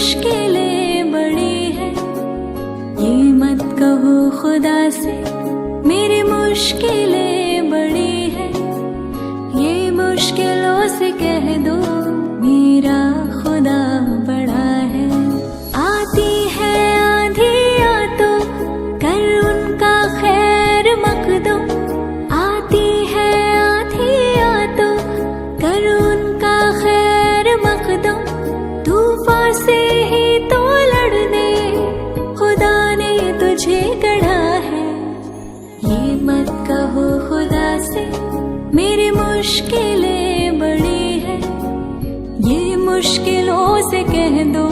मुश्किलें बड़ी है, ये मत कहो खुदा से मेरी मुश्किलें बड़ी है, ये मुश्किलों से कह दो मेरा खुदा बड़ा है। आती है आंधियाँ तो कर उनका खैर मकदम, आती है आंधियाँ तो कर उनका खैर मकदम, तूफान से ही तो लड़ने खुदा ने तुझे गढ़ा है। ये मत कहो खुदा से मेरी मुश्किलें बड़ी है, ये मुश्किलों से कह दो